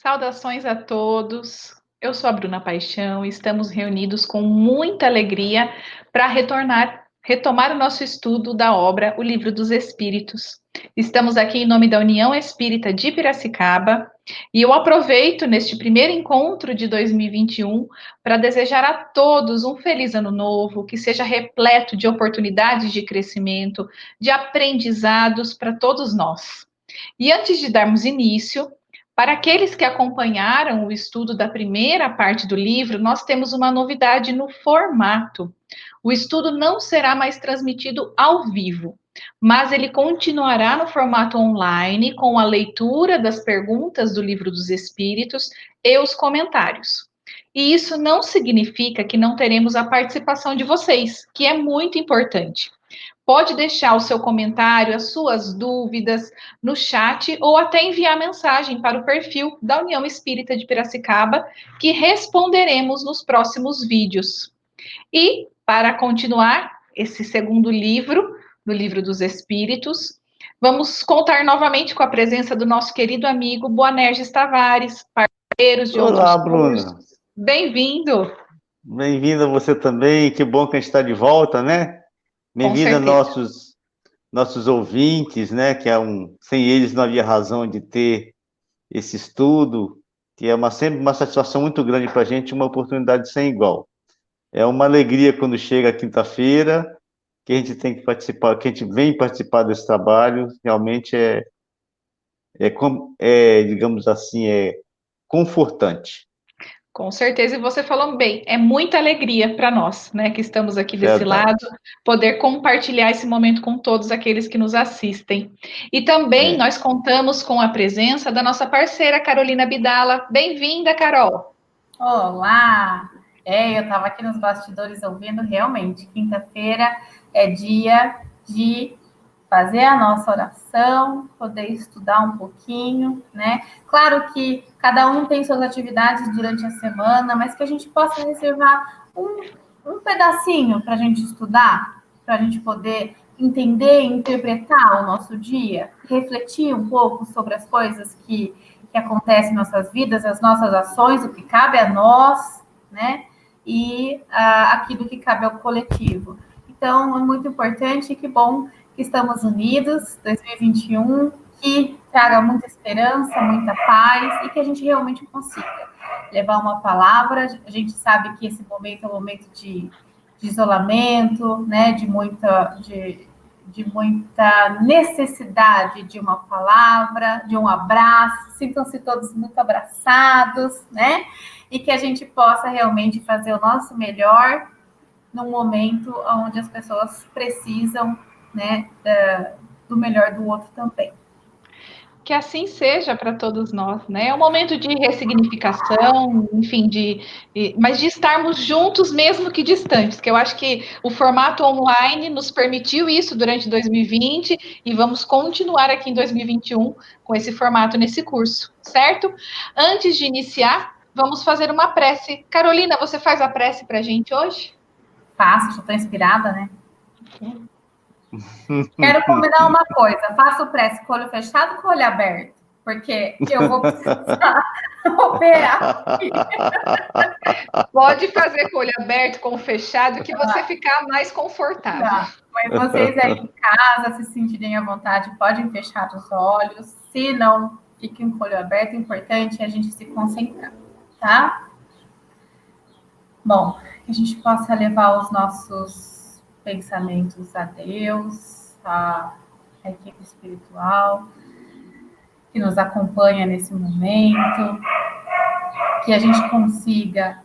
Saudações a todos. Eu sou a Bruna Paixão e estamos reunidos com muita alegria para retomar o nosso estudo da obra O Livro dos Espíritos. Estamos aqui em nome da União Espírita de Piracicaba e eu aproveito neste primeiro encontro de 2021 para desejar a todos um feliz ano novo, que seja repleto de oportunidades de crescimento, de aprendizados para todos nós. E antes de darmos início, para aqueles que acompanharam o estudo da primeira parte do livro, nós temos uma novidade no formato. O estudo não será mais transmitido ao vivo, mas ele continuará no formato online, com a leitura das perguntas do Livro dos Espíritos e os comentários. E isso não significa que não teremos a participação de vocês, que é muito importante. Pode deixar o seu comentário, as suas dúvidas no chat ou até enviar mensagem para o perfil da União Espírita de Piracicaba, que responderemos nos próximos vídeos. E, para continuar esse segundo livro, do Livro dos Espíritos, vamos contar novamente com a presença do nosso querido amigo Boanerges Tavares, parceiros de outros Olá, Bruna. cursos. Bem-vindo! Bem-vinda você também. Que bom que a gente está de volta, né? Com Bem-vinda certeza. nossos ouvintes, né? Sem eles não havia razão de ter esse estudo, que é sempre uma satisfação muito grande para a gente, uma oportunidade sem igual. É uma alegria quando chega a quinta-feira, que a gente tem que participar, que a gente vem participar desse trabalho. Realmente digamos assim, é confortante. Com certeza, e você falou bem, é muita alegria para nós, né, que estamos aqui desse lado, Verdade. poder compartilhar esse momento com todos aqueles que nos assistem. E também É. nós contamos com a presença da nossa parceira Carolina Bidala. Bem-vinda, Carol! Olá! Eu estava aqui nos bastidores ouvindo, realmente, quinta-feira é dia de fazer a nossa oração, poder estudar um pouquinho, né? Claro que cada um tem suas atividades durante a semana, mas que a gente possa reservar um pedacinho para a gente estudar, para a gente poder entender e interpretar o nosso dia, refletir um pouco sobre as coisas que acontecem em nossas vidas, as nossas ações, o que cabe a nós, né? E aquilo que cabe ao coletivo. Então, é muito importante e que bom que estamos unidos, 2021, que traga muita esperança, muita paz e que a gente realmente consiga levar uma palavra. A gente sabe que esse momento é um momento de isolamento, né? De muita necessidade de uma palavra, de um abraço. Sintam-se todos muito abraçados, né? E que a gente possa realmente fazer o nosso melhor num momento onde as pessoas precisam, né, do melhor do outro também. Que assim seja para todos nós, né? É um momento de ressignificação, enfim, mas de estarmos juntos mesmo que distantes, que eu acho que o formato online nos permitiu isso durante 2020 e vamos continuar aqui em 2021 com esse formato nesse curso, certo? Antes de iniciar, vamos fazer uma prece. Carolina, você faz a prece para a gente hoje? Faço, já estou inspirada, né? Quero combinar uma coisa, faço prece com o olho fechado ou com o olho aberto? Porque eu vou precisar operar. Pode fazer com o olho aberto, com o fechado, que você ficar mais confortável. Tá. Mas vocês aí em casa, se sentirem à vontade, podem fechar os olhos. Se não, fiquem com o olho aberto. O importante é a gente se concentrar, tá? Bom, que a gente possa levar os nossos pensamentos a Deus, a equipe espiritual que nos acompanha nesse momento, que a gente consiga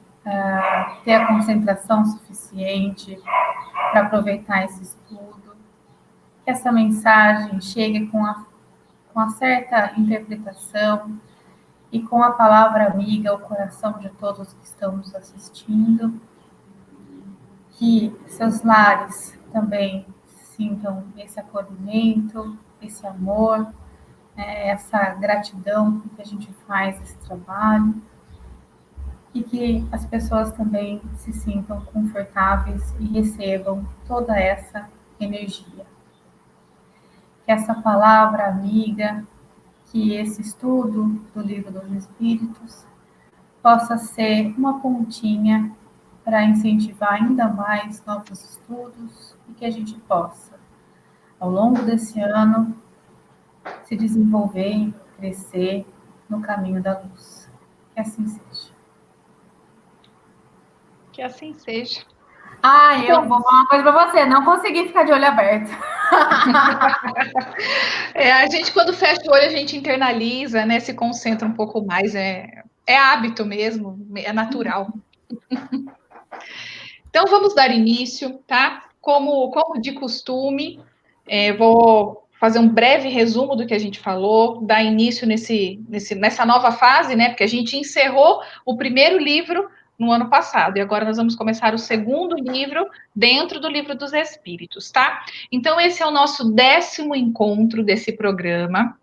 ter a concentração suficiente para aproveitar esse estudo, que essa mensagem chegue com a certa interpretação e com a palavra amiga ao coração de todos que estão nos assistindo, que seus lares também sintam esse acolhimento, esse amor, essa gratidão que a gente faz esse trabalho, e que as pessoas também se sintam confortáveis e recebam toda essa energia. Que essa palavra amiga, que esse estudo do Livro dos Espíritos possa ser uma pontinha para incentivar ainda mais novos estudos e que a gente possa, ao longo desse ano, se desenvolver, crescer no caminho da luz. Que assim seja. Que assim seja. Eu vou falar uma coisa para você, não consegui ficar de olho aberto. A gente, quando fecha o olho, a gente internaliza, né? Se concentra um pouco mais. É hábito mesmo, é natural. Então, vamos dar início, tá? Como de costume, vou fazer um breve resumo do que a gente falou, dar início nessa nova fase, né? Porque a gente encerrou o primeiro livro no ano passado, e agora nós vamos começar o segundo livro dentro do Livro dos Espíritos, tá? Então, esse é o nosso 10º encontro desse programa.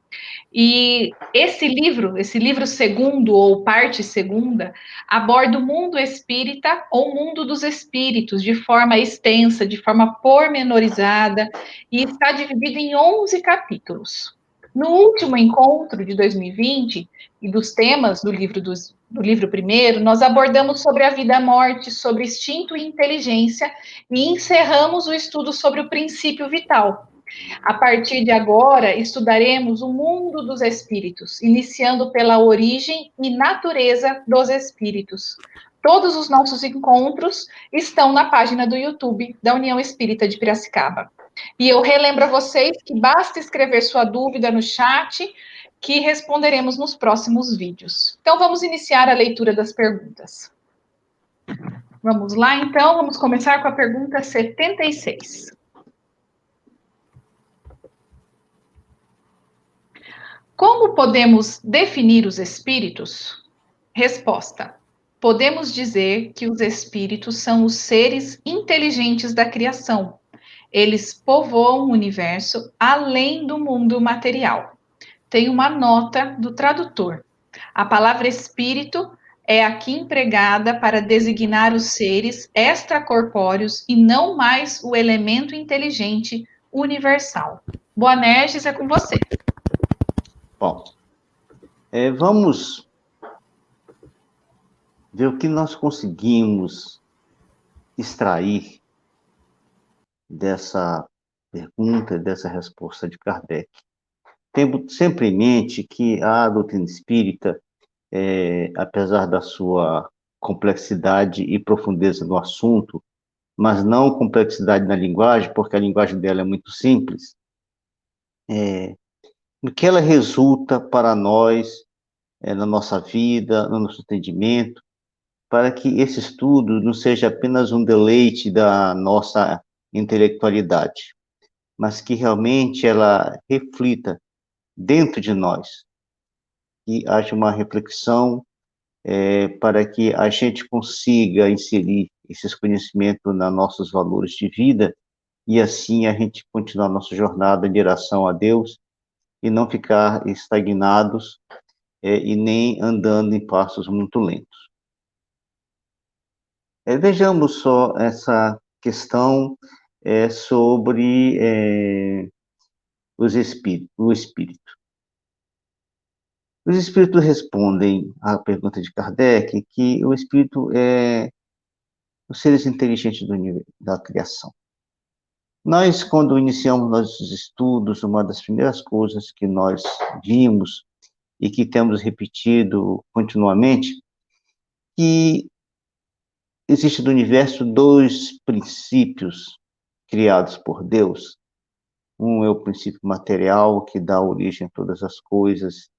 E esse livro segundo, ou parte segunda, aborda o mundo espírita ou mundo dos espíritos de forma extensa, de forma pormenorizada, e está dividido em 11 capítulos. No último encontro de 2020, e dos temas do livro primeiro, nós abordamos sobre a vida e a morte, sobre instinto e inteligência, e encerramos o estudo sobre o princípio vital. A partir de agora, estudaremos o mundo dos espíritos, iniciando pela origem e natureza dos espíritos. Todos os nossos encontros estão na página do YouTube da União Espírita de Piracicaba. E eu relembro a vocês que basta escrever sua dúvida no chat, que responderemos nos próximos vídeos. Então, vamos iniciar a leitura das perguntas. Vamos lá, então, vamos começar com a pergunta 76. Como podemos definir os espíritos? Resposta: podemos dizer que os espíritos são os seres inteligentes da criação. Eles povoam o universo além do mundo material. Tem uma nota do tradutor. A palavra espírito é aqui empregada para designar os seres extracorpóreos e não mais o elemento inteligente universal. Boanerges, é com você. Bom, vamos ver o que nós conseguimos extrair dessa pergunta, dessa resposta de Kardec. Tendo sempre em mente que a doutrina espírita, apesar da sua complexidade e profundeza no assunto, mas não complexidade na linguagem, porque a linguagem dela é muito simples, o que ela resulta para nós, na nossa vida, no nosso entendimento, para que esse estudo não seja apenas um deleite da nossa intelectualidade, mas que realmente ela reflita dentro de nós, que haja uma reflexão para que a gente consiga inserir esses conhecimentos nos nossos valores de vida e assim a gente continuar nossa jornada em direção a Deus e não ficar estagnados e nem andando em passos muito lentos. Vejamos só essa questão sobre o espírito. Os espíritos respondem à pergunta de Kardec que o espírito é os seres inteligentes da criação. Nós, quando iniciamos nossos estudos, uma das primeiras coisas que nós vimos e que temos repetido continuamente, que existe no universo 2 princípios criados por Deus. Um é o princípio material, que dá origem a todas as coisas,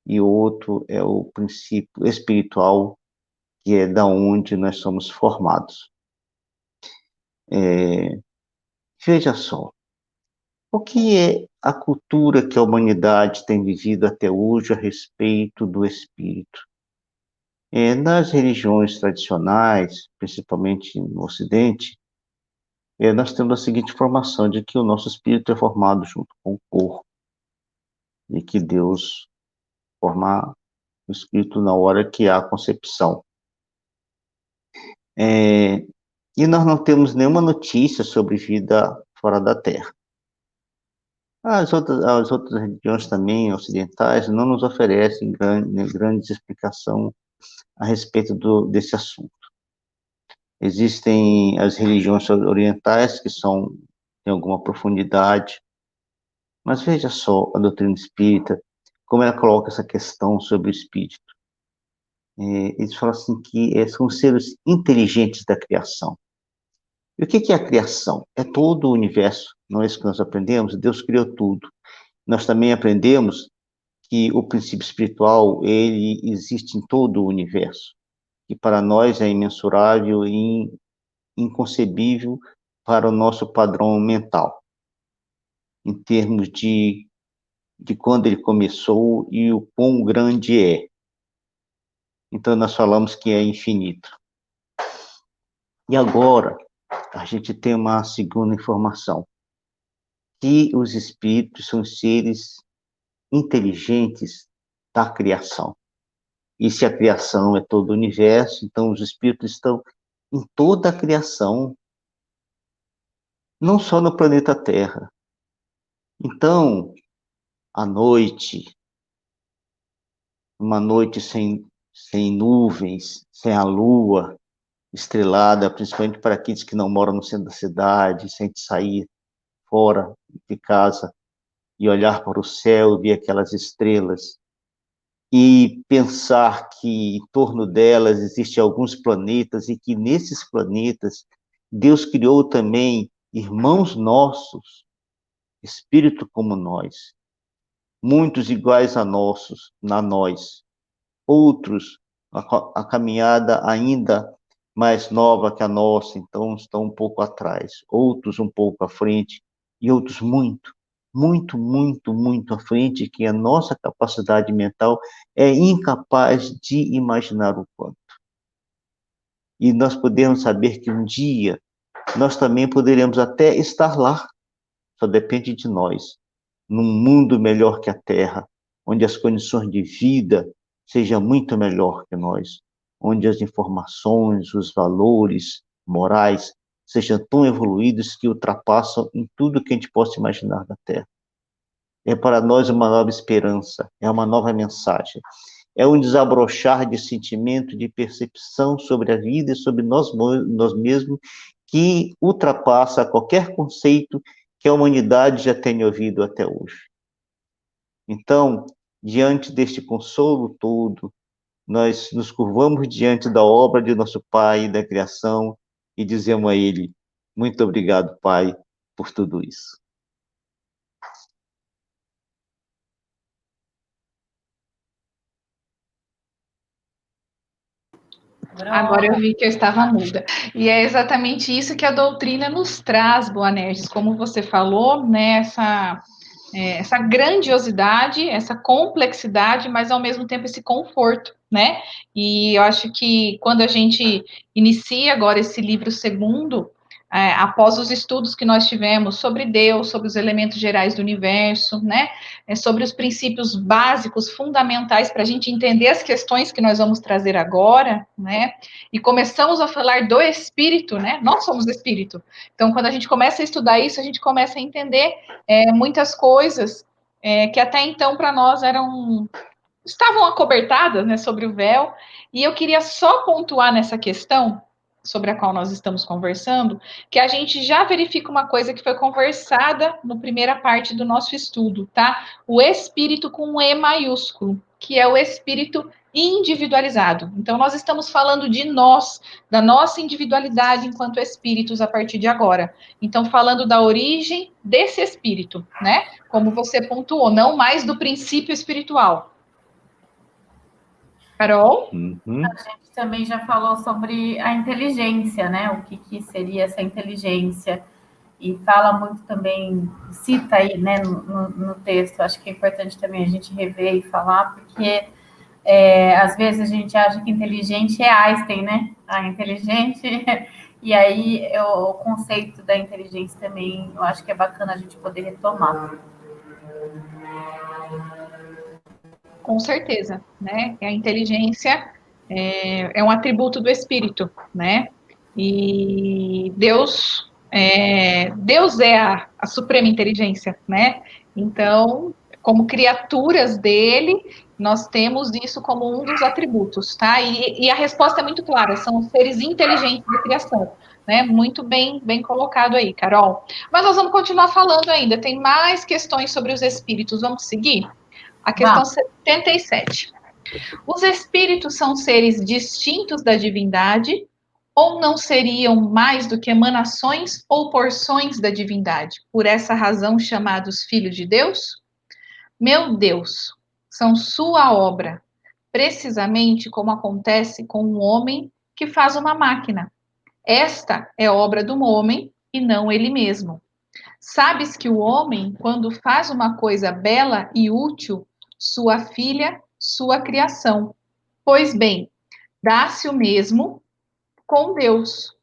e o outro é o princípio espiritual, que é da onde nós somos formados. Veja só, o que é a cultura que a humanidade tem vivido até hoje a respeito do espírito? Nas religiões tradicionais, principalmente no Ocidente, nós temos a seguinte informação de que o nosso espírito é formado junto com o corpo, e que Deus forma o espírito na hora que há a concepção. E nós não temos nenhuma notícia sobre vida fora da Terra. As outras religiões também ocidentais não nos oferecem grandes explicações a respeito desse assunto. Existem as religiões orientais que têm alguma profundidade, mas veja só a doutrina espírita, como ela coloca essa questão sobre o espírito. Eles falam assim que são seres inteligentes da criação. E o que é a criação? É todo o universo, não é isso que nós aprendemos? Deus criou tudo. Nós também aprendemos que o princípio espiritual, ele existe em todo o universo, que para nós é imensurável e inconcebível para o nosso padrão mental, em termos de quando ele começou e o quão grande é. Então, nós falamos que é infinito. E agora, a gente tem uma segunda informação, que os espíritos são seres inteligentes da criação. E se a criação é todo o universo, então os espíritos estão em toda a criação, não só no planeta Terra. Então, à noite, uma noite sem nuvens, sem a lua estrelada, principalmente para aqueles que não moram no centro da cidade, sem sair fora de casa e olhar para o céu e ver aquelas estrelas, e pensar que em torno delas existem alguns planetas e que nesses planetas Deus criou também irmãos nossos, espírito como nós, muitos iguais a nós, outros a caminhada ainda mais nova que a nossa, então estão um pouco atrás, outros um pouco à frente e outros muito, muito, muito, muito à frente, que a nossa capacidade mental é incapaz de imaginar o quanto. E nós podemos saber que um dia nós também poderemos até estar lá, só depende de nós, num mundo melhor que a Terra, onde as condições de vida sejam muito melhor que nós, onde as informações, os valores morais sejam tão evoluídos que ultrapassam em tudo que a gente possa imaginar na Terra. É para nós uma nova esperança, é uma nova mensagem, é um desabrochar de sentimento, de percepção sobre a vida e sobre nós mesmos, que ultrapassa qualquer conceito que a humanidade já tenha ouvido até hoje. Então, diante deste consolo todo, nós nos curvamos diante da obra de nosso Pai, da criação, e dizemos a Ele: muito obrigado, Pai, por tudo isso. Agora eu vi que eu estava muda. E é exatamente isso que a doutrina nos traz, Boanerges, como você falou, né, essa grandiosidade, essa complexidade, mas ao mesmo tempo esse conforto, né? E eu acho que quando a gente inicia agora esse livro segundo, após os estudos que nós tivemos sobre Deus, sobre os elementos gerais do universo, né? Sobre os princípios básicos, fundamentais para a gente entender as questões que nós vamos trazer agora, né? E começamos a falar do espírito, né? Nós somos espírito. Então, quando a gente começa a estudar isso, a gente começa a entender muitas coisas que até então para nós estavam acobertadas, né, sobre o véu. E eu queria só pontuar nessa questão sobre a qual nós estamos conversando, que a gente já verifica uma coisa que foi conversada na primeira parte do nosso estudo, tá? O espírito com um E maiúsculo, que é o espírito individualizado. Então, nós estamos falando de nós, da nossa individualidade enquanto espíritos a partir de agora. Então, falando da origem desse espírito, né? Como você pontuou, não mais do princípio espiritual. Carol? A gente também já falou sobre a inteligência, né? O que seria essa inteligência. E fala muito também, cita aí, né, no texto. Acho que é importante também a gente rever e falar, porque às vezes a gente acha que inteligente é Einstein, né? A inteligente. E aí o conceito da inteligência também, eu acho que é bacana a gente poder retomar. Com certeza, né? A inteligência é um atributo do espírito, né? E Deus é a suprema inteligência, né? Então, como criaturas dele, nós temos isso como um dos atributos, tá? E a resposta é muito clara, são os seres inteligentes da criação, né? Muito bem colocado aí, Carol. Mas nós vamos continuar falando ainda, tem mais questões sobre os espíritos, vamos seguir? A questão 77. Os espíritos são seres distintos da divindade ou não seriam mais do que emanações ou porções da divindade, por essa razão chamados filhos de Deus? Meu Deus, são sua obra, precisamente como acontece com um homem que faz uma máquina. Esta é obra do homem e não ele mesmo. Sabes que o homem, quando faz uma coisa bela e útil, sua filha, sua criação. Pois bem, dá-se o mesmo com Deus.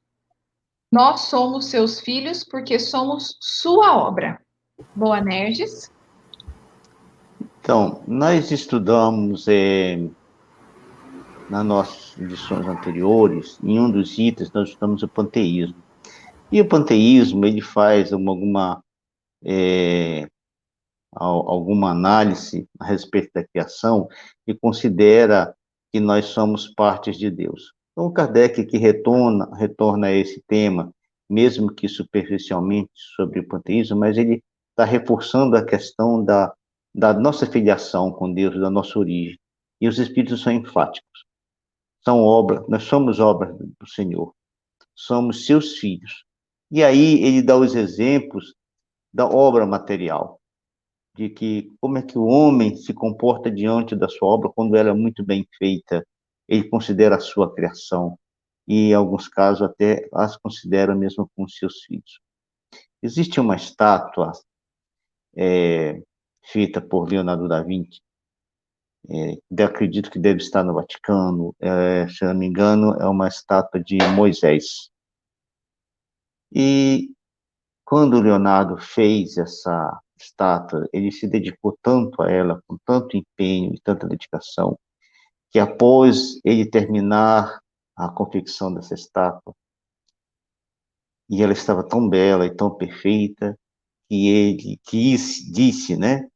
Nós somos seus filhos porque somos sua obra. Boanerges? Então, nós estudamos nas nossas lições anteriores, em um dos itens, nós estudamos o panteísmo. E o panteísmo, ele faz alguma análise a respeito da criação e considera que nós somos partes de Deus. Então, o Kardec que retorna a esse tema, mesmo que superficialmente sobre o panteísmo, mas ele está reforçando a questão da nossa filiação com Deus, da nossa origem. E os Espíritos são enfáticos. Nós somos obras do Senhor, somos seus filhos. E aí ele dá os exemplos da obra material, de que como é que o homem se comporta diante da sua obra quando ela é muito bem feita, ele considera a sua criação, e em alguns casos até as considera mesmo com seus filhos. Existe uma estátua feita por Leonardo da Vinci, acredito que deve estar no Vaticano, se não me engano, é uma estátua de Moisés. E quando o Leonardo fez essa estátua, ele se dedicou tanto a ela, com tanto empenho e tanta dedicação, que após ele terminar a confecção dessa estátua, e ela estava tão bela e tão perfeita, que ele disse, né,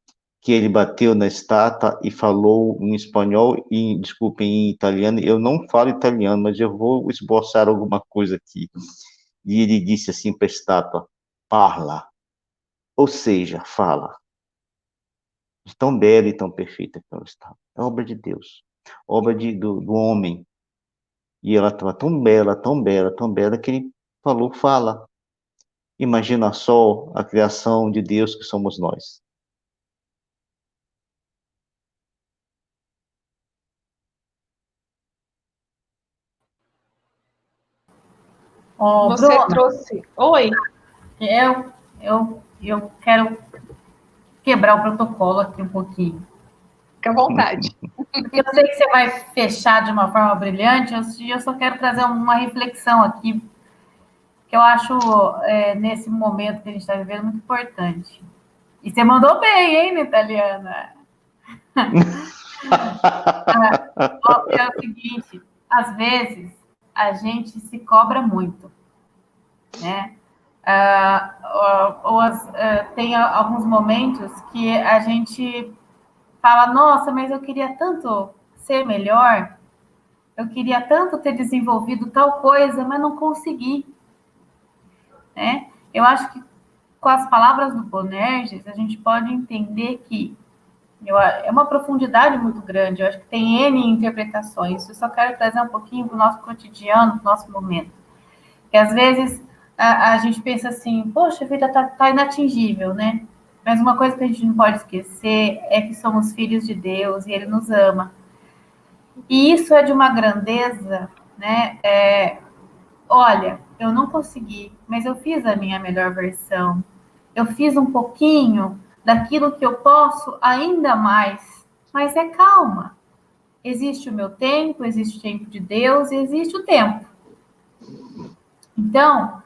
que ele bateu na estátua e falou em espanhol e, desculpem, em italiano. Eu não falo italiano, mas eu vou esboçar alguma coisa aqui. E ele disse assim para a estátua: parla, ou seja, fala. De tão bela e tão perfeita que ela estava. É obra de Deus, obra do homem. E ela estava tão bela, tão bela, tão bela, que ele falou: fala. Imagina só a criação de Deus que somos nós. Você Bruna, trouxe. Oi, eu quero quebrar o protocolo aqui um pouquinho. fica à vontade. Porque eu sei que você vai fechar de uma forma brilhante, eu só quero trazer uma reflexão aqui, que eu acho, nesse momento que a gente está vivendo, muito importante. E você mandou bem, hein, Italiana? É o seguinte, às vezes, a gente se cobra muito, né? Tem alguns momentos que a gente fala, nossa, mas eu queria tanto ser melhor, eu queria tanto ter desenvolvido tal coisa, mas não consegui, né? Eu acho que com as palavras do Bonerges, a gente pode entender que é uma profundidade muito grande, eu acho que tem N interpretações, eu só quero trazer um pouquinho para o nosso cotidiano, para o nosso momento. Que às vezes a gente pensa assim, poxa, a vida tá inatingível, né? Mas uma coisa que a gente não pode esquecer é que somos filhos de Deus e Ele nos ama. E isso é de uma grandeza, né? Olha, eu não consegui, mas eu fiz a minha melhor versão. Eu fiz um pouquinho daquilo que eu posso ainda mais. Mas calma. Existe o meu tempo, existe o tempo de Deus e existe o tempo. Então,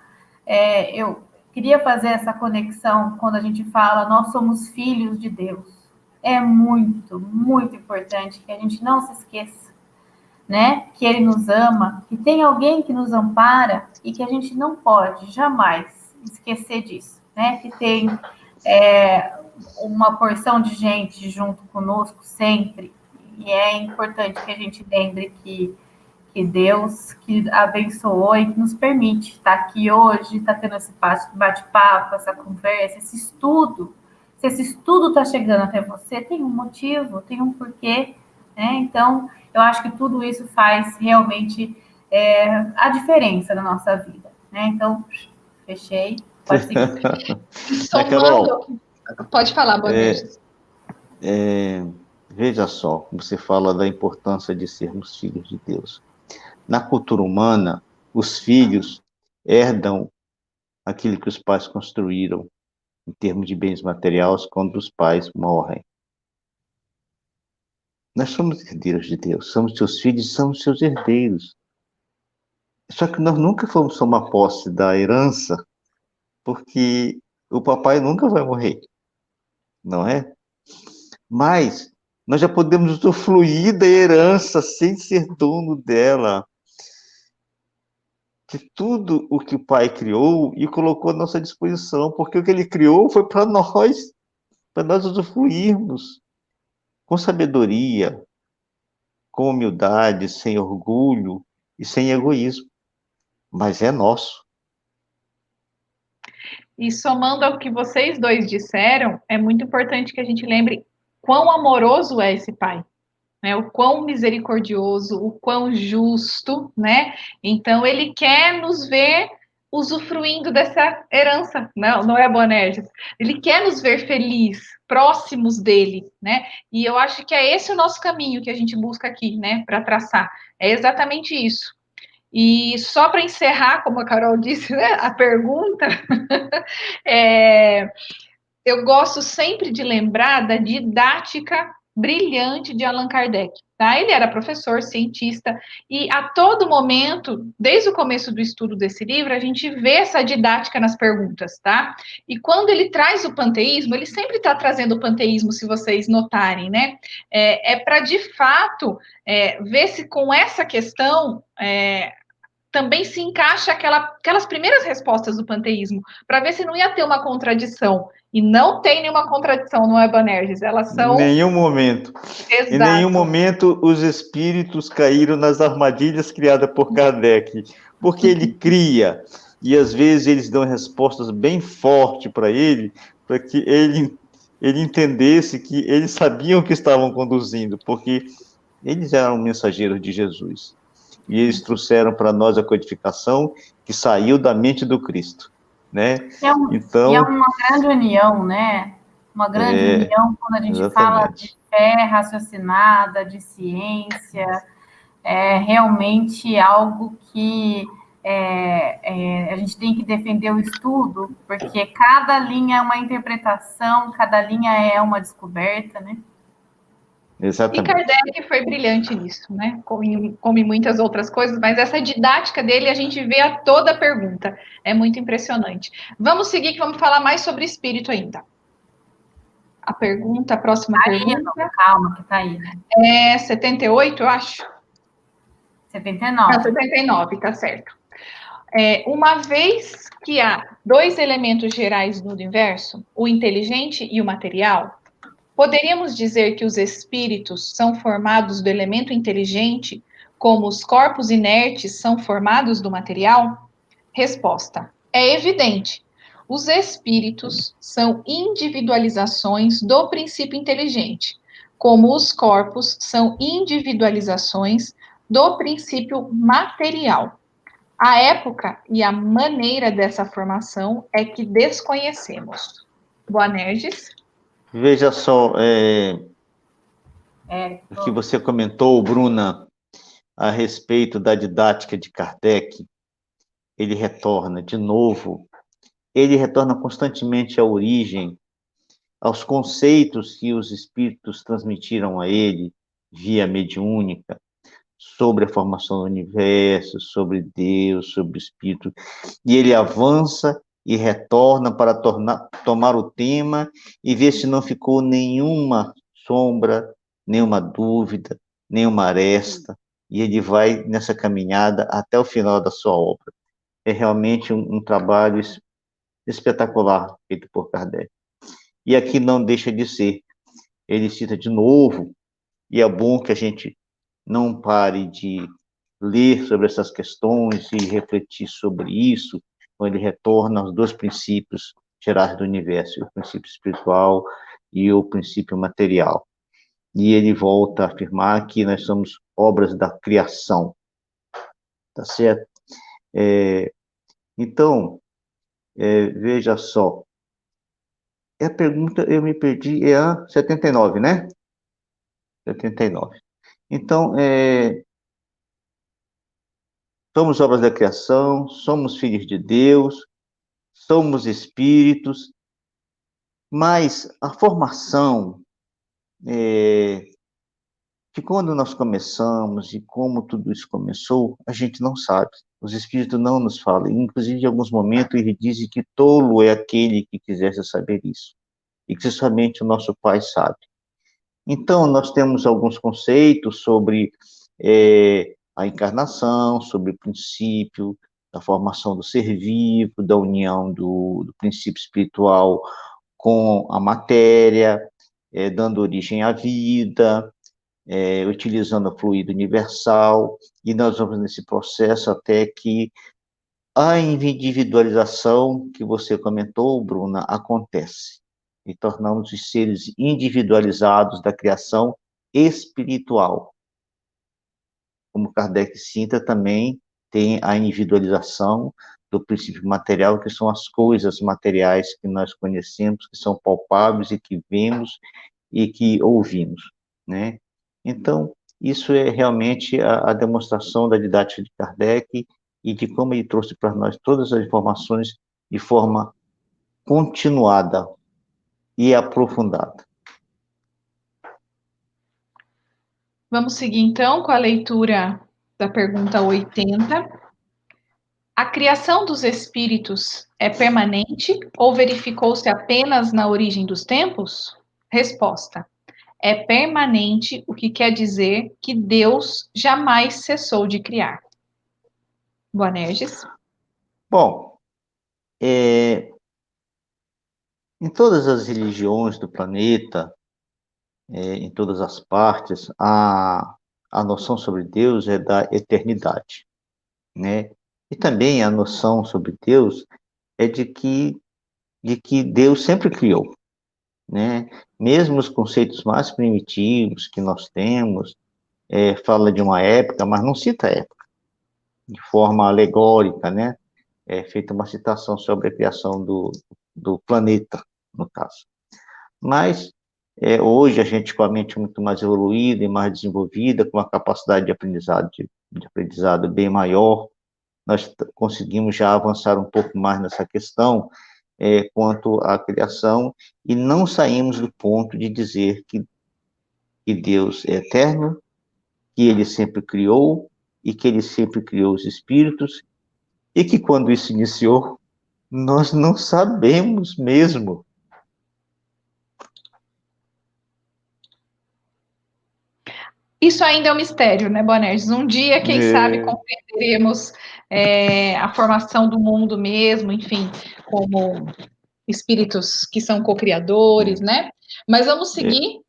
eu queria fazer essa conexão quando a gente fala nós somos filhos de Deus. É muito, muito importante que a gente não se esqueça, né? Que Ele nos ama, que tem alguém que nos ampara e que a gente não pode jamais esquecer disso, né? Que tem uma porção de gente junto conosco sempre. E é importante que a gente lembre que Deus que abençoou e que nos permite estar aqui hoje, estar tendo esse bate-papo, essa conversa, esse estudo. Se esse estudo está chegando até você, tem um motivo, tem um porquê, né? Então, eu acho que tudo isso faz realmente a diferença na nossa vida, né? Então, fechei, pode seguir. E Carol, somando, pode falar, Bonerges. veja só, você fala da importância de sermos filhos de Deus. Na cultura humana, os filhos herdam aquilo que os pais construíram em termos de bens materiais quando os pais morrem. Nós somos herdeiros de Deus, somos seus filhos e somos seus herdeiros. Só que nós nunca fomos tomar posse da herança, porque o papai nunca vai morrer, não é? Mas nós já podemos usufruir da herança sem ser dono dela. De tudo o que o Pai criou e colocou à nossa disposição, porque o que ele criou foi para nós usufruirmos com sabedoria, com humildade, sem orgulho e sem egoísmo. Mas é nosso. E somando ao que vocês dois disseram, é muito importante que a gente lembre quão amoroso é esse pai, né? O quão misericordioso, o quão justo, né? Então ele quer nos ver usufruindo dessa herança, não é, Bonerges? Ele quer nos ver felizes, próximos dele, né? E eu acho que é esse o nosso caminho que a gente busca aqui, né, para traçar. É exatamente isso. E só para encerrar, como a Carol disse, né, a pergunta, é, eu gosto sempre de lembrar da didática brilhante de Allan Kardec. Tá? Ele era professor, cientista, e a todo momento, desde o começo do estudo desse livro, a gente vê essa didática nas perguntas, tá? E quando ele traz o panteísmo, ele sempre está trazendo o panteísmo, se vocês notarem, né? Para, de fato, ver se com essa questão também se encaixa aquelas primeiras respostas do panteísmo, para ver se não ia ter uma contradição. E não tem nenhuma contradição, não é, Bonerges? Elas Em são. nenhum momento. Em nenhum Exato. momento os espíritos caíram nas armadilhas criadas por Kardec. Porque ele cria, e às vezes eles dão respostas bem fortes para ele, para que ele entendesse que eles sabiam o que estavam conduzindo, porque eles eram mensageiros de Jesus. E eles trouxeram para nós a codificação que saiu da mente do Cristo, né? E é Então, uma grande união, né? Uma grande união quando a gente fala de exatamente. fé raciocinada, de ciência, é realmente algo que a gente tem que defender o estudo, porque cada linha é uma interpretação, cada linha é uma descoberta, né? E Exatamente. Kardec foi brilhante nisso, né? Como em muitas outras coisas, mas essa didática dele a gente vê a toda a pergunta. É muito impressionante. Vamos seguir, que vamos falar mais sobre espírito ainda. A próxima pergunta. Calma, que tá aí. É 78, eu acho. 79. 79, tá certo. Uma vez que há dois elementos gerais no universo, o inteligente e o material, poderíamos dizer que os espíritos são formados do elemento inteligente, como os corpos inertes são formados do material? Resposta: é evidente. Os espíritos são individualizações do princípio inteligente, como os corpos são individualizações do princípio material. A época e a maneira dessa formação é que desconhecemos. Boanerges? Veja só, o que você comentou, Bruna, a respeito da didática de Kardec, ele retorna de novo, ele retorna constantemente à origem, aos conceitos que os espíritos transmitiram a ele via mediúnica, sobre a formação do universo, sobre Deus, sobre o Espírito, e ele avança e retorna para tomar o tema e ver se não ficou nenhuma sombra, nenhuma dúvida, nenhuma aresta, e ele vai nessa caminhada até o final da sua obra. É realmente um trabalho espetacular feito por Kardec. e aqui não deixa de ser. Ele cita de novo, e é bom que a gente não pare de ler sobre essas questões e refletir sobre isso, quando ele retorna aos dois princípios gerais do universo, o princípio espiritual e o princípio material. E ele volta a afirmar que nós somos obras da criação, tá certo? Então, veja só, a pergunta, eu me perdi, é a 79, né? 79. Então, somos obras da criação, somos filhos de Deus, somos espíritos, mas a formação de quando nós começamos e como tudo isso começou, a gente não sabe. Os espíritos não nos falam. Inclusive, em alguns momentos, ele diz que tolo é aquele que quisesse saber isso, e que somente o nosso Pai sabe. Então, nós temos alguns conceitos sobre a encarnação, sobre o princípio da formação do ser vivo, da união do princípio espiritual com a matéria, dando origem à vida, utilizando o fluido universal, e nós vamos nesse processo até que a individualização que você comentou, Bruna, acontece, e tornamos os seres individualizados da criação espiritual. Como Kardec cita, também tem a individualização do princípio material, que são as coisas materiais que nós conhecemos, que são palpáveis e que vemos e que ouvimos, né? Então, isso é realmente a demonstração da didática de Kardec e de como ele trouxe para nós todas as informações de forma continuada e aprofundada. Vamos seguir, então, com a leitura da pergunta 80. A criação dos espíritos é permanente ou verificou-se apenas na origem dos tempos? Resposta: é permanente, o que quer dizer que Deus jamais cessou de criar. Boanerges. Bom, em todas as religiões do planeta, em todas as partes, a noção sobre Deus é da eternidade, né? E também a noção sobre Deus é de que Deus sempre criou, né? Mesmo os conceitos mais primitivos que nós temos, fala de uma época, mas não cita a época, de forma alegórica, né? É feita uma citação sobre a criação do planeta, no caso. Mas, hoje, a gente com a mente muito mais evoluída e mais desenvolvida, com uma capacidade de aprendizado bem maior, nós conseguimos já avançar um pouco mais nessa questão, quanto à criação, e não saímos do ponto de dizer que Deus é eterno, que ele sempre criou, e que ele sempre criou os espíritos, e que quando isso iniciou, nós não sabemos mesmo. Isso ainda é um mistério, né, Boanerges? Um dia, quem sabe, compreenderemos a formação do mundo mesmo, enfim, como espíritos que são co-criadores, né? Mas vamos seguir,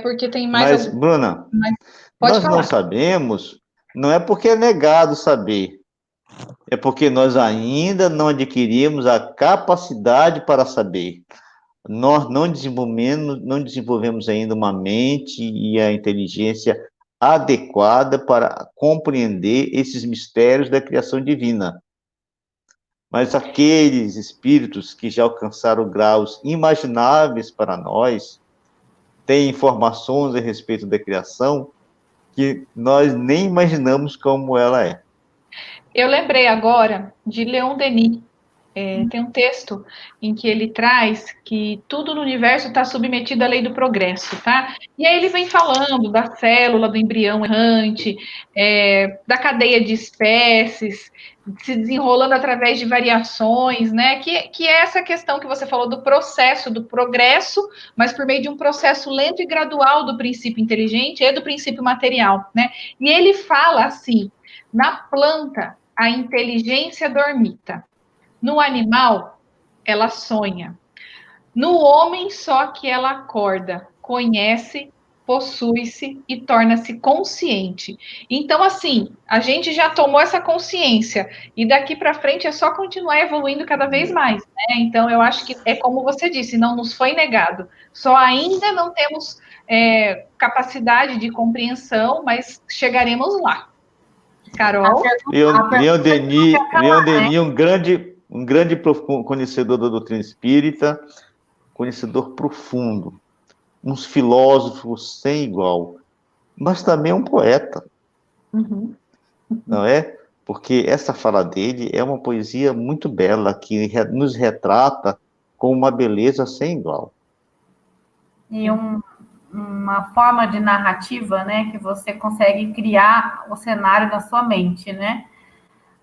porque tem mais... Mas, Bruna, pode nós falar. não sabemos, não é porque é negado saber, é porque nós ainda não adquirimos a capacidade para saber. Nós não desenvolvemos ainda uma mente e a inteligência adequada para compreender esses mistérios da criação divina. Mas aqueles espíritos que já alcançaram graus imagináveis para nós, têm informações a respeito da criação que nós nem imaginamos como ela é. Eu lembrei agora de Leon Denis. Tem um texto em que ele traz que tudo no universo está submetido à lei do progresso, tá? E aí ele vem falando da célula, do embrião errante, da cadeia de espécies, se desenrolando através de variações, né? Que é essa questão que você falou do processo, do progresso, mas por meio de um processo lento e gradual do princípio inteligente e do princípio material, né? E ele fala assim, na planta, a inteligência dormita. No animal, ela sonha. No homem só que ela acorda, conhece, possui-se e torna-se consciente. Então, assim, a gente já tomou essa consciência e daqui para frente é só continuar evoluindo cada vez mais, né? Então, eu acho que é como você disse, não nos foi negado. Só ainda não temos capacidade de compreensão, mas chegaremos lá. Carol? Leon Denis, um grande conhecedor da doutrina espírita, conhecedor profundo, uns filósofos sem igual, mas também um poeta, não é? Porque essa fala dele é uma poesia muito bela, que nos retrata com uma beleza sem igual. E uma forma de narrativa, né, que você consegue criar o cenário na sua mente, né?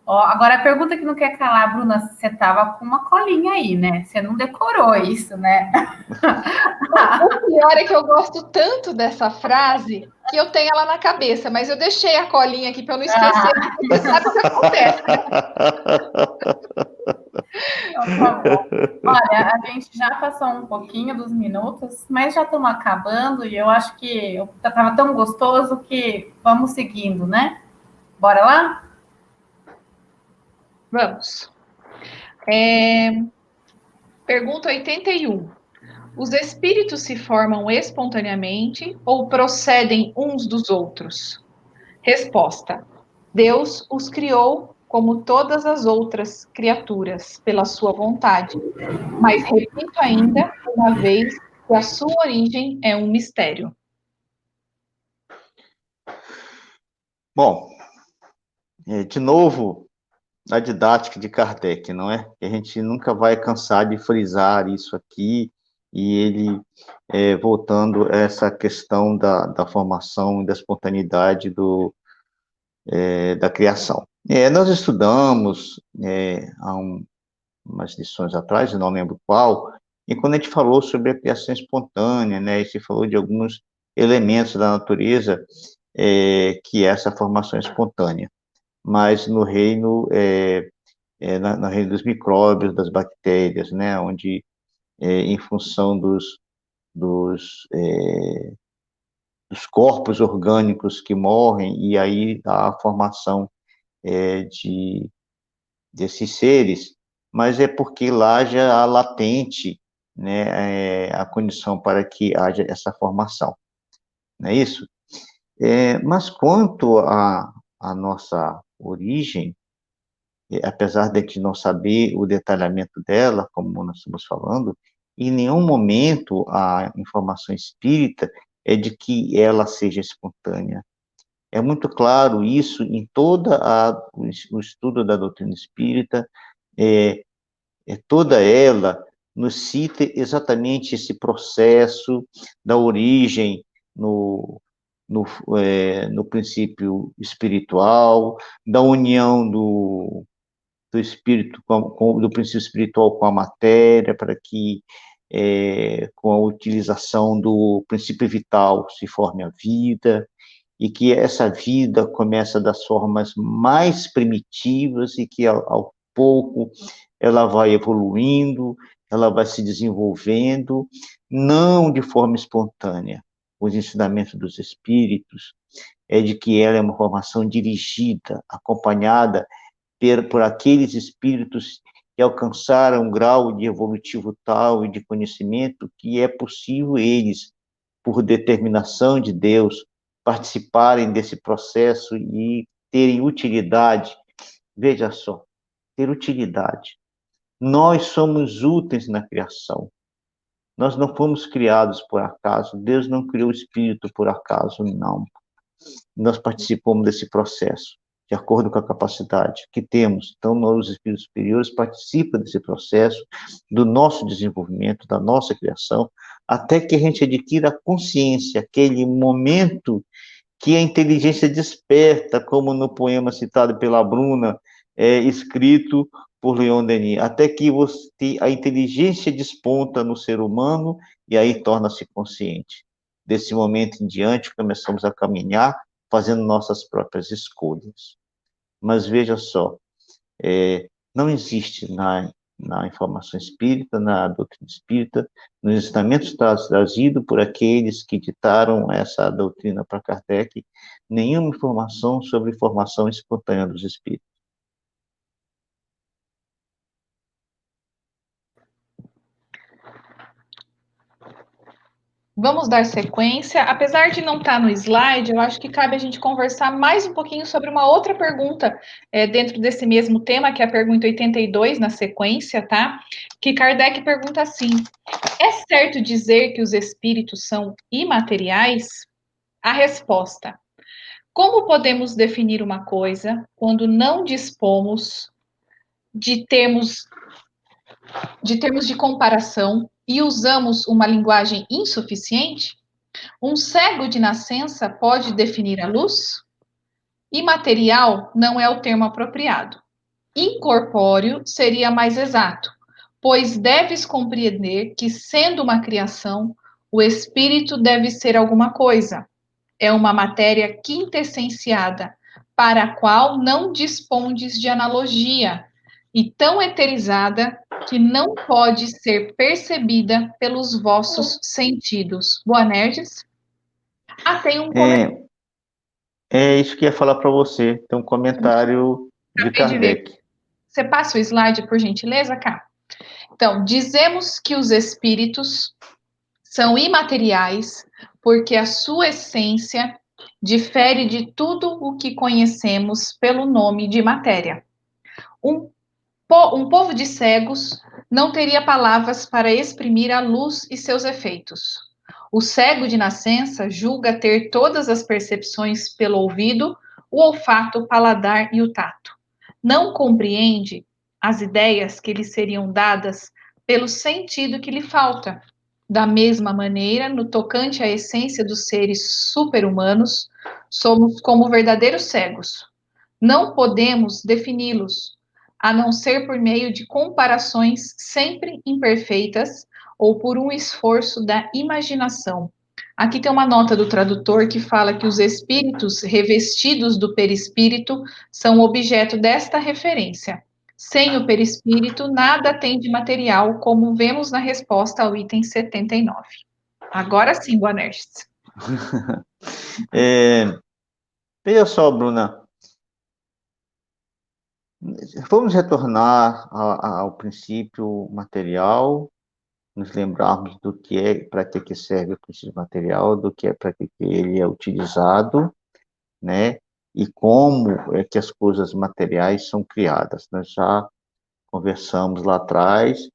Ó, agora a pergunta que não quer calar, Bruna, você estava com uma colinha aí, né? Você não decorou isso, né? O pior é que eu gosto tanto dessa frase que eu tenho ela na cabeça, mas eu deixei a colinha aqui para eu não esquecer, porque você sabe o que acontece, né? Então, tá bom. Olha, a gente já passou um pouquinho dos minutos, mas já estamos acabando e eu acho que estava tão gostoso que vamos seguindo, né? Bora lá? Vamos. Pergunta 81. Os espíritos se formam espontaneamente ou procedem uns dos outros? Resposta: Deus os criou como todas as outras criaturas, pela sua vontade. Mas repito ainda, uma vez, que a sua origem é um mistério. Bom, de novo, a didática de Kardec, não é? Que a gente nunca vai cansar de frisar isso aqui, e ele voltando a essa questão da formação e da espontaneidade da criação. Nós estudamos há umas lições atrás, eu não lembro qual, e quando a gente falou sobre a criação espontânea, né, a gente falou de alguns elementos da natureza que é essa formação espontânea, mas no reino no reino dos micróbios, das bactérias, né, onde em função dos corpos orgânicos que morrem, e aí a formação desses seres, mas é porque lá já há latente, né, a condição para que haja essa formação, não é isso? Mas quanto à nossa origem, apesar de a gente não saber o detalhamento dela, como nós estamos falando, em nenhum momento a informação espírita é de que ela seja espontânea. É muito claro isso em todo o estudo da doutrina espírita, toda ela nos cita exatamente esse processo da origem no princípio espiritual, da união do espírito do princípio espiritual com a matéria, para que com a utilização do princípio vital se forme a vida, e que essa vida começa das formas mais primitivas e que ao pouco ela vai evoluindo, ela vai se desenvolvendo, não de forma espontânea. Os ensinamentos dos espíritos é de que ela é uma formação dirigida, acompanhada por aqueles espíritos que alcançaram um grau de evolutivo tal e de conhecimento que é possível eles, por determinação de Deus, participarem desse processo e terem utilidade. Veja só, ter utilidade. Nós somos úteis na criação. Nós não fomos criados por acaso. Deus não criou o espírito por acaso, não. Nós participamos desse processo, de acordo com a capacidade que temos. Então, nós, os espíritos superiores, participam desse processo, do nosso desenvolvimento, da nossa criação, até que a gente adquira a consciência, aquele momento que a inteligência desperta, como no poema citado pela Bruna, escrito por Leon Denis, até que a inteligência desponta no ser humano e aí torna-se consciente. Desse momento em diante, começamos a caminhar, fazendo nossas próprias escolhas. Mas veja só, não existe na informação espírita, na doutrina espírita, nos ensinamentos trazidos por aqueles que ditaram essa doutrina para Kardec, nenhuma informação sobre formação espontânea dos espíritos. Vamos dar sequência. Apesar de não estar no slide, eu acho que cabe a gente conversar mais um pouquinho sobre uma outra pergunta dentro desse mesmo tema, que é a pergunta 82, na sequência, tá? Que Kardec pergunta assim: é certo dizer que os espíritos são imateriais? A resposta: como podemos definir uma coisa quando não dispomos de termos de comparação e usamos uma linguagem insuficiente? Um cego de nascença pode definir a luz? Imaterial não é o termo apropriado. Incorpóreo seria mais exato, pois deves compreender que, sendo uma criação, o espírito deve ser alguma coisa. É uma matéria quintessenciada, para a qual não dispondes de analogia, e tão eterizada que não pode ser percebida pelos vossos sentidos. Boanerges? Tem um comentário. É isso que eu ia falar para você. Tem um comentário de Acabei de ver. Kardec. Você passa o slide, por gentileza, cá? Então, dizemos que os espíritos são imateriais porque a sua essência difere de tudo o que conhecemos pelo nome de matéria. Um povo de cegos não teria palavras para exprimir a luz e seus efeitos. O cego de nascença julga ter todas as percepções pelo ouvido, o olfato, o paladar e o tato. Não compreende as ideias que lhe seriam dadas pelo sentido que lhe falta. Da mesma maneira, no tocante à essência dos seres super-humanos, somos como verdadeiros cegos. Não podemos defini-los, a não ser por meio de comparações sempre imperfeitas ou por um esforço da imaginação. Aqui tem uma nota do tradutor que fala que os espíritos revestidos do perispírito são objeto desta referência. Sem o perispírito, nada tem de material, como vemos na resposta ao item 79. Agora sim, Boanerges. Veja só, Bruna, vamos retornar ao princípio material, nos lembrarmos do que é, para que serve o princípio material, do que é, para que ele é utilizado, né? E como é que as coisas materiais são criadas. Nós já conversamos lá atrás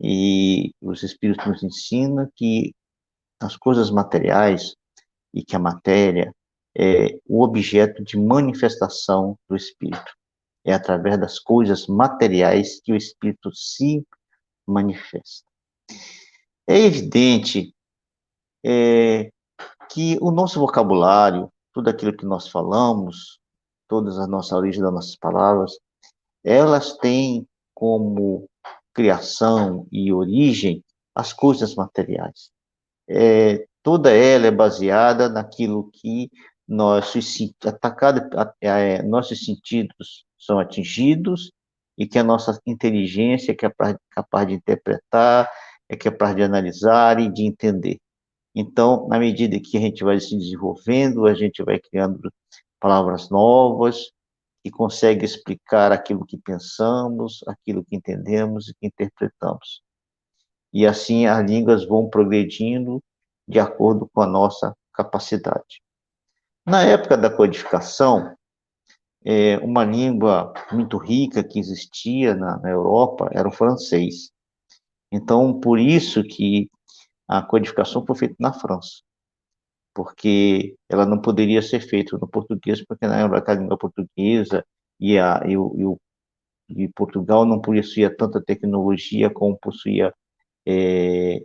e os Espíritos nos ensinam que as coisas materiais e que a matéria é o objeto de manifestação do Espírito. É através das coisas materiais que o Espírito se manifesta. É evidente que o nosso vocabulário, tudo aquilo que nós falamos, todas a nossa origem das nossas palavras, elas têm como criação e origem as coisas materiais. Toda ela é baseada naquilo que nossos sentidos são atingidos e que a nossa inteligência é capaz de interpretar, é capaz de analisar e de entender. Então, na medida que a gente vai se desenvolvendo, a gente vai criando palavras novas e consegue explicar aquilo que pensamos, aquilo que entendemos e que interpretamos. E assim as línguas vão progredindo de acordo com a nossa capacidade. Na época da codificação, uma língua muito rica que existia na Europa era o francês. Então, por isso que a codificação foi feita na França, porque ela não poderia ser feita no português, porque na época a língua portuguesa e Portugal não possuía tanta tecnologia como possuía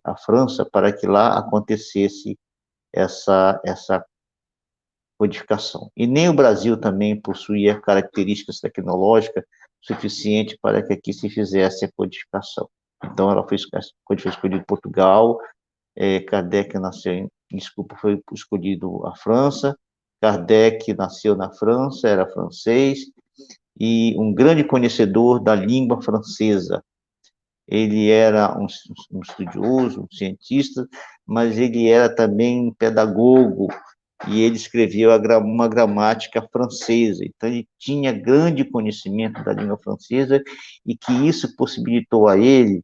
a França, para que lá acontecesse essa codificação. E nem o Brasil também possuía características tecnológicas suficientes para que aqui se fizesse a codificação. Então, ela foi escolhida em Portugal, Kardec nasceu foi escolhido a França, Kardec nasceu na França, era francês, e um grande conhecedor da língua francesa, ele era um estudioso, um cientista, mas ele era também pedagogo, e ele escreveu uma gramática francesa. Então, ele tinha grande conhecimento da língua francesa, e que isso possibilitou a ele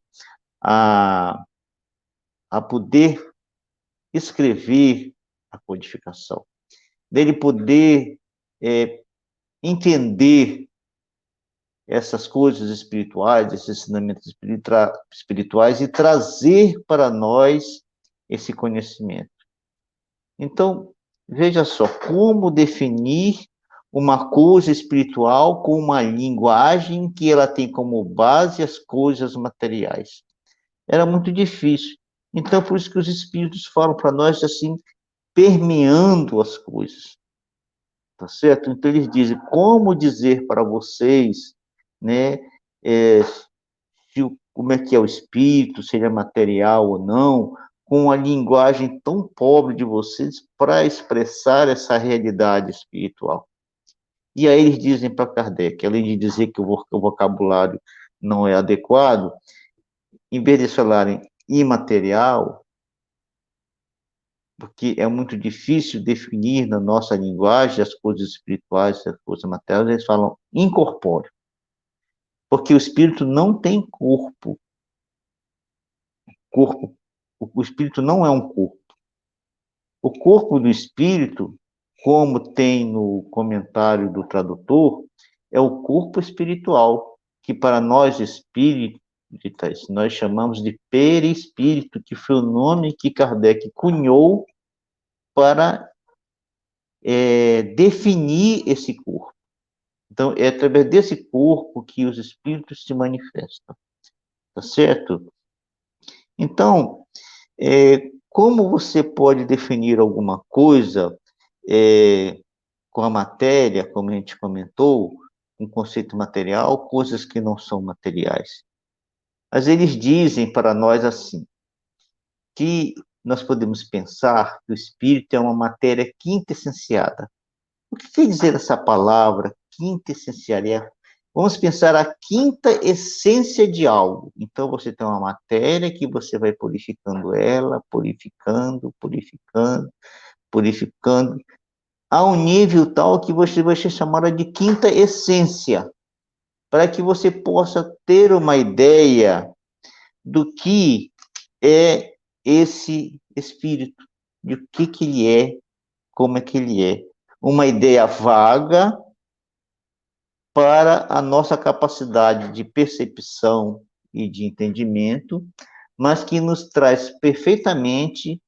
a, a poder escrever a codificação, dele poder entender essas coisas espirituais, esses ensinamentos espirituais e trazer para nós esse conhecimento. Então, veja só, como definir uma coisa espiritual com uma linguagem que ela tem como base as coisas materiais. Era muito difícil. Então, por isso que os espíritos falam para nós assim, permeando as coisas. Tá certo? Então, eles dizem, como dizer para vocês, né, como é que é o espírito, se ele é material ou não, com a linguagem tão pobre de vocês para expressar essa realidade espiritual. E aí eles dizem para Kardec, além de dizer que o vocabulário não é adequado, em vez de falarem imaterial, porque é muito difícil definir na nossa linguagem as coisas espirituais, as coisas materiais, eles falam incorpóreo. Porque o espírito não tem corpo. O espírito não é um corpo. O corpo do espírito, como tem no comentário do tradutor, é o corpo espiritual, que para nós espíritas, nós chamamos de perispírito, que foi o nome que Kardec cunhou para definir esse corpo. Então, é através desse corpo que os espíritos se manifestam. Tá certo? Então, como você pode definir alguma coisa com a matéria, como a gente comentou, um conceito material, coisas que não são materiais? Mas eles dizem para nós assim, que nós podemos pensar que o espírito é uma matéria quintessenciada. O que quer dizer essa palavra quintessenciada? Vamos pensar a quinta essência de algo. Então, você tem uma matéria que você vai purificando ela, purificando, a um nível tal que você vai chamar de quinta essência, para que você possa ter uma ideia do que é esse espírito, de o que ele é, como é que ele é. Uma ideia vaga para a nossa capacidade de percepção e de entendimento, mas que nos traz perfeitamente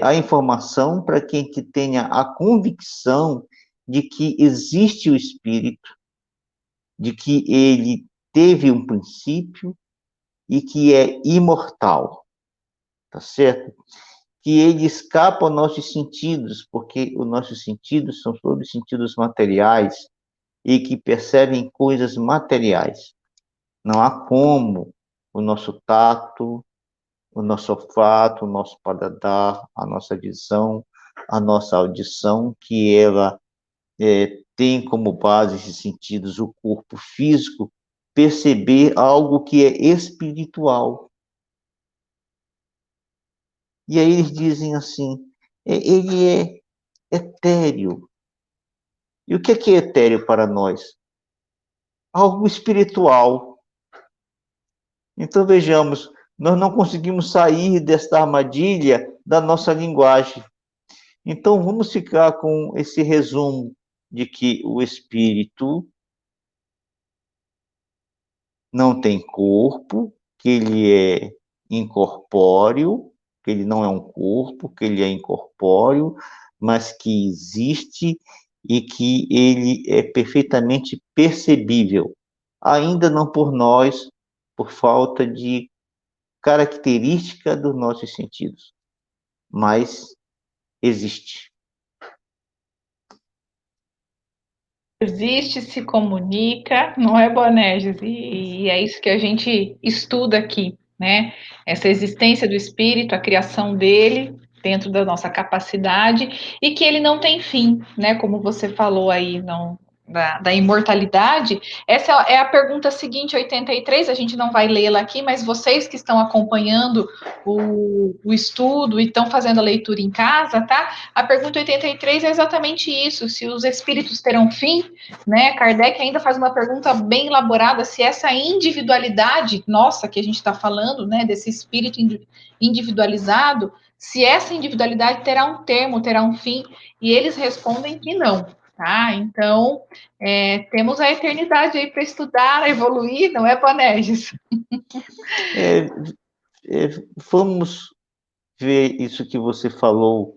a informação para quem que tenha a convicção de que existe o espírito, de que ele teve um princípio e que é imortal, tá certo? Que ele escapa aos nossos sentidos, porque os nossos sentidos são todos sentidos materiais e que percebem coisas materiais. Não há como o nosso tato, o nosso olfato, o nosso paladar, a nossa visão, a nossa audição, que ela tem como base esses sentidos o corpo físico, perceber algo que é espiritual. E aí eles dizem assim, ele é etéreo. E o que é etéreo para nós? Algo espiritual. Então vejamos, nós não conseguimos sair desta armadilha da nossa linguagem. Então vamos ficar com esse resumo de que o espírito não tem corpo, que ele é incorpóreo, que ele não é um corpo, que ele é incorpóreo, mas que existe e que ele é perfeitamente percebível, ainda não por nós, por falta de característica dos nossos sentidos, mas existe. Existe, se comunica, não é, Boanerges? E é isso que a gente estuda aqui, né? Essa existência do espírito, a criação dele dentro da nossa capacidade e que ele não tem fim, né? Como você falou aí, não, da imortalidade, essa é a pergunta seguinte, 83, a gente não vai lê-la aqui, mas vocês que estão acompanhando o estudo e estão fazendo a leitura em casa, tá? A pergunta 83 é exatamente isso, se os espíritos terão fim, né? Kardec ainda faz uma pergunta bem elaborada, se essa individualidade nossa que a gente está falando, né, desse espírito individualizado, se essa individualidade terá um termo, terá um fim, e eles respondem que não. Tá, então temos a eternidade aí para estudar, evoluir, não é, Bonerges? Vamos ver isso que você falou,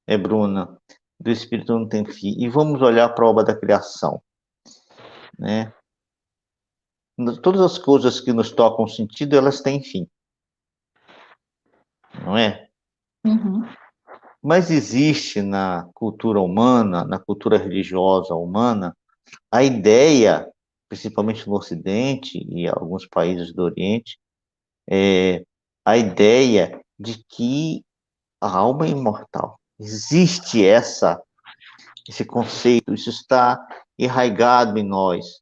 Bruna, do Espírito não tem fim, e vamos olhar para a obra da criação, né? Todas as coisas que nos tocam sentido, elas têm fim, não é? Uhum. Mas existe na cultura humana, na cultura religiosa humana, a ideia, principalmente no Ocidente e alguns países do Oriente, a ideia de que a alma é imortal. Existe esse conceito, isso está enraizado em nós.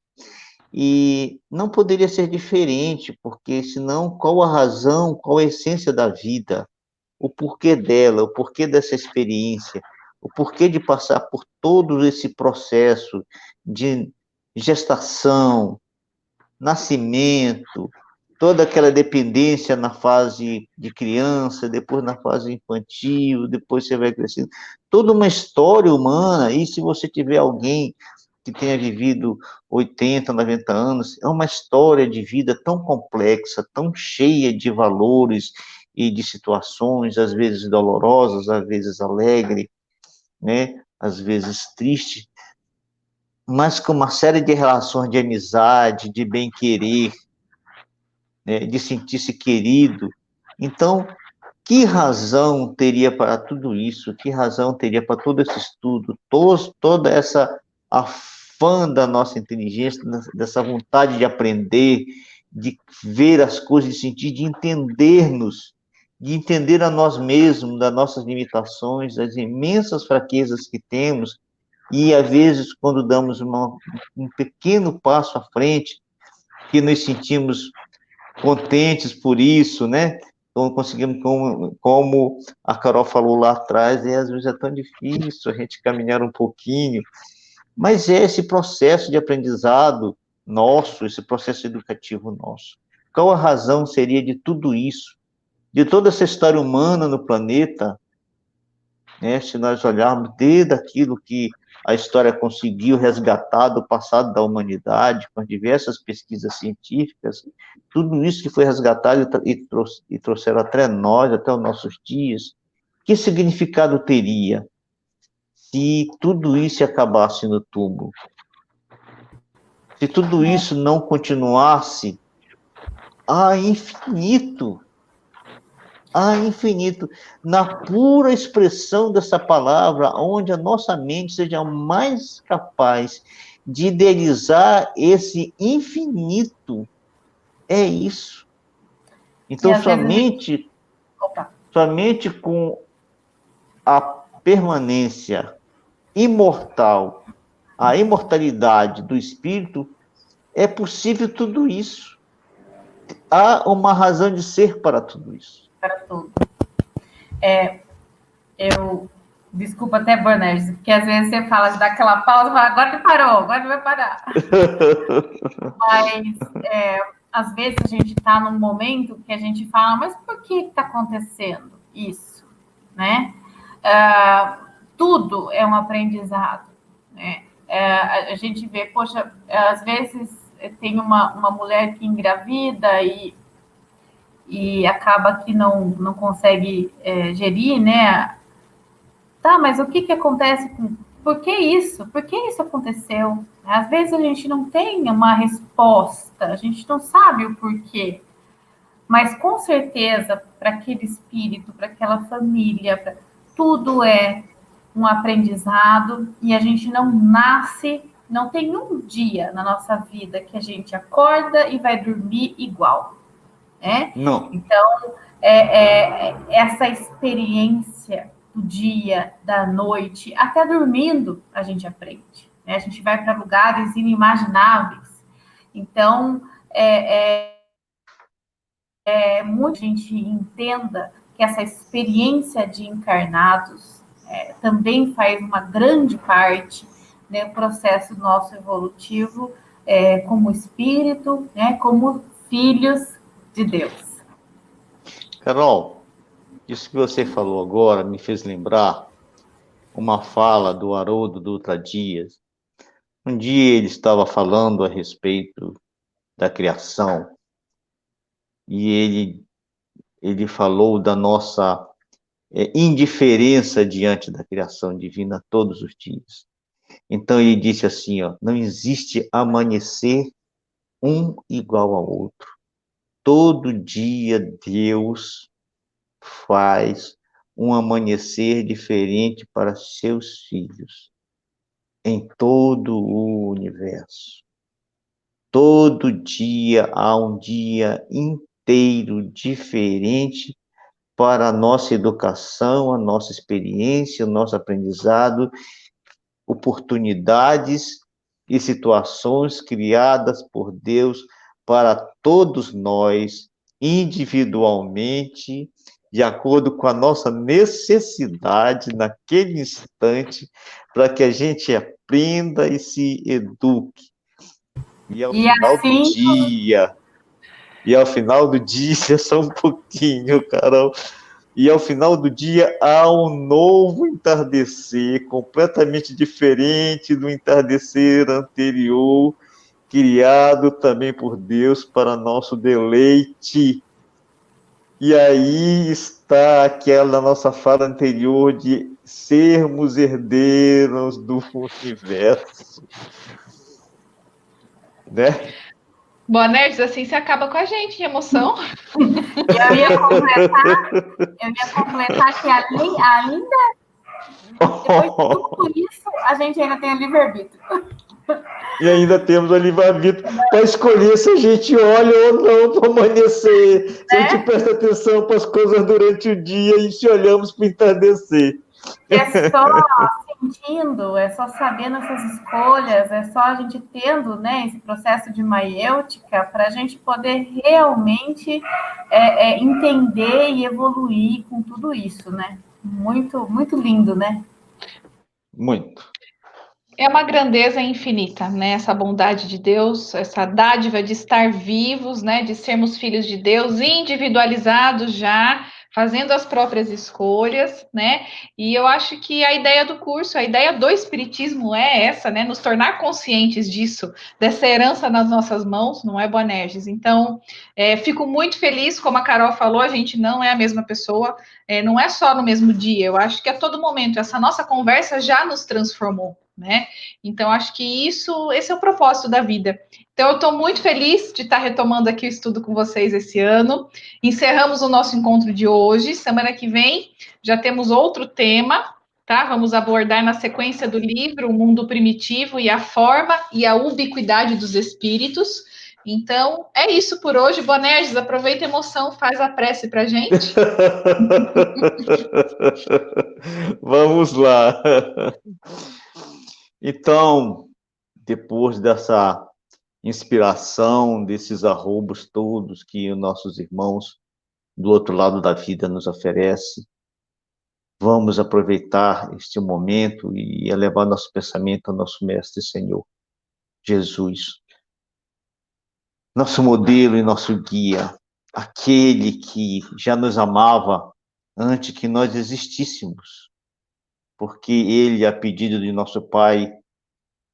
E não poderia ser diferente, porque senão qual a razão, qual a essência da vida? O porquê dela, o porquê dessa experiência, o porquê de passar por todo esse processo de gestação, nascimento, toda aquela dependência na fase de criança, depois na fase infantil, depois você vai crescendo. Toda uma história humana, e se você tiver alguém que tenha vivido 80, 90 anos, é uma história de vida tão complexa, tão cheia de valores e de situações, às vezes dolorosas, às vezes alegres, né? Às vezes tristes, mas com uma série de relações de amizade, de bem-querer, né? De sentir-se querido. Então, que razão teria para tudo isso? Que razão teria para todo esse estudo, toda essa afã da nossa inteligência, dessa vontade de aprender, de ver as coisas, de sentir, de entendermos, de entender a nós mesmos, das nossas limitações, das imensas fraquezas que temos, e às vezes, quando damos um pequeno passo à frente, que nos sentimos contentes por isso, né? Então, conseguimos, como a Carol falou lá atrás, às vezes é tão difícil a gente caminhar um pouquinho, mas é esse processo de aprendizado nosso, esse processo educativo nosso. Qual a razão seria de tudo isso? De toda essa história humana no planeta, né? Se nós olharmos desde aquilo que a história conseguiu resgatar do passado da humanidade, com diversas pesquisas científicas, tudo isso que foi resgatado e trouxeram até nós, até os nossos dias, que significado teria se tudo isso acabasse no túmulo? Se tudo isso não continuasse a infinito, na pura expressão dessa palavra, onde a nossa mente seja mais capaz de idealizar esse infinito, é isso. Então, somente com a permanência imortal, a imortalidade do espírito, é possível tudo isso. Há uma razão de ser para tudo isso. Para tudo. Desculpa até, Bonerges, porque às vezes você fala, dá aquela pausa e fala, agora ele parou, agora ele vai parar. Mas, às vezes a gente está num momento que a gente fala, mas por que está acontecendo isso? Né? Tudo é um aprendizado. Né? A gente vê, poxa, às vezes tem uma mulher que engravida e acaba que não consegue gerir, né? Tá, mas o que acontece com... Por que isso? Por que isso aconteceu? Às vezes a gente não tem uma resposta, a gente não sabe o porquê. Mas com certeza, para aquele espírito, para aquela família, tudo é um aprendizado e a gente não nasce, não tem um dia na nossa vida que a gente acorda e vai dormir igual. Né? Não. Então, essa experiência do dia, da noite, até dormindo, a gente aprende. né? A gente vai para lugares inimagináveis. Então, muita gente entenda que essa experiência de encarnados também faz uma grande parte, né, do processo nosso evolutivo como espírito, né, como filhos de Deus. Carol, isso que você falou agora me fez lembrar uma fala do Haroldo Dutra Dias. Um dia ele estava falando a respeito da criação e ele falou da nossa indiferença diante da criação divina todos os dias. Então ele disse assim, ó, não existe amanhecer um igual ao outro. Todo dia Deus faz um amanhecer diferente para seus filhos em todo o universo. Todo dia há um dia inteiro diferente para a nossa educação, a nossa experiência, o nosso aprendizado, oportunidades e situações criadas por Deus para todos nós, individualmente, de acordo com a nossa necessidade naquele instante, para que a gente aprenda e se eduque. E ao final do dia, só um pouquinho, Carol, e ao final do dia há um novo entardecer, completamente diferente do entardecer anterior, criado também por Deus para nosso deleite. E aí está aquela nossa fala anterior de sermos herdeiros do universo. Né? Bonerges, assim você acaba com a gente de emoção. Eu ia completar que ainda depois de tudo isso, a gente ainda tem o livre-arbítrio. E ainda temos o livre-arbítrio para escolher se a gente olha ou não para amanhecer, se a gente presta atenção para as coisas durante o dia e se olhamos para o entardecer. É só sentindo, é só sabendo essas escolhas, é só a gente tendo, né, esse processo de maiêutica para a gente poder realmente entender e evoluir com tudo isso, né? Muito, muito lindo, né? Muito. É uma grandeza infinita, né? Essa bondade de Deus, essa dádiva de estar vivos, né? De sermos filhos de Deus, individualizados já, fazendo as próprias escolhas, né? E eu acho que a ideia do curso, a ideia do Espiritismo é essa, né? Nos tornar conscientes disso, dessa herança nas nossas mãos, não é, Bonerges? Então, fico muito feliz, como a Carol falou, a gente não é a mesma pessoa, não é só no mesmo dia, eu acho que a todo momento essa nossa conversa já nos transformou, né? Então, acho que esse é o propósito da vida. Então, eu estou muito feliz de estar retomando aqui o estudo com vocês esse ano. Encerramos o nosso encontro de hoje. Semana que vem já temos outro tema, tá? Vamos abordar na sequência do livro O Mundo Primitivo e a Forma e a Ubiquidade dos Espíritos. Então, é isso por hoje. Bonerges, aproveita a emoção, faz a prece para a gente. Vamos lá. Então, depois dessa inspiração, desses arroubos todos que os nossos irmãos do outro lado da vida nos oferecem, vamos aproveitar este momento e elevar nosso pensamento ao nosso Mestre Senhor, Jesus, nosso modelo e nosso guia, aquele que já nos amava antes que nós existíssemos, porque ele, a pedido de nosso Pai,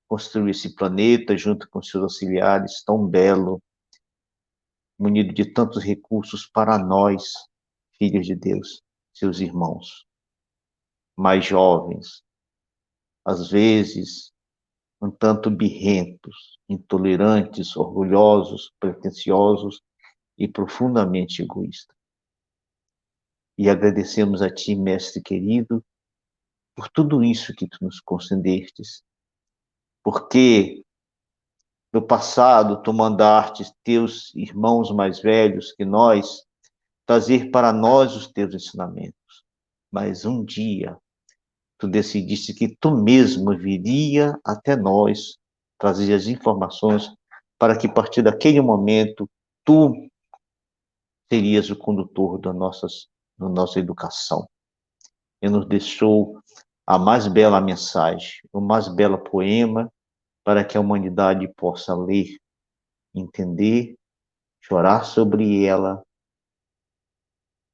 construiu esse planeta junto com seus auxiliares, tão belo, munido de tantos recursos para nós, filhos de Deus, seus irmãos, mais jovens, às vezes um tanto birrentos, intolerantes, orgulhosos, pretensiosos e profundamente egoístas. E agradecemos a Ti, Mestre querido, por tudo isso que Tu nos concedestes, porque no passado Tu mandaste Teus irmãos mais velhos que nós trazer para nós os Teus ensinamentos. Mas um dia tu decidiste que tu mesmo viria até nós, trazer as informações, para que a partir daquele momento, tu serias o condutor da nossa educação. E nos deixou a mais bela mensagem, o mais belo poema, para que a humanidade possa ler, entender, chorar sobre ela,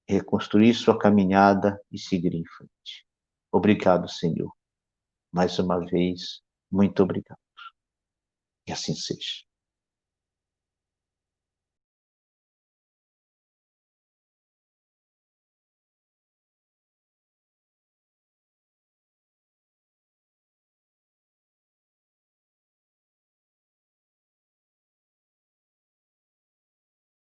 reconstruir sua caminhada e seguir em frente. Obrigado, Senhor. Mais uma vez, muito obrigado. E assim seja.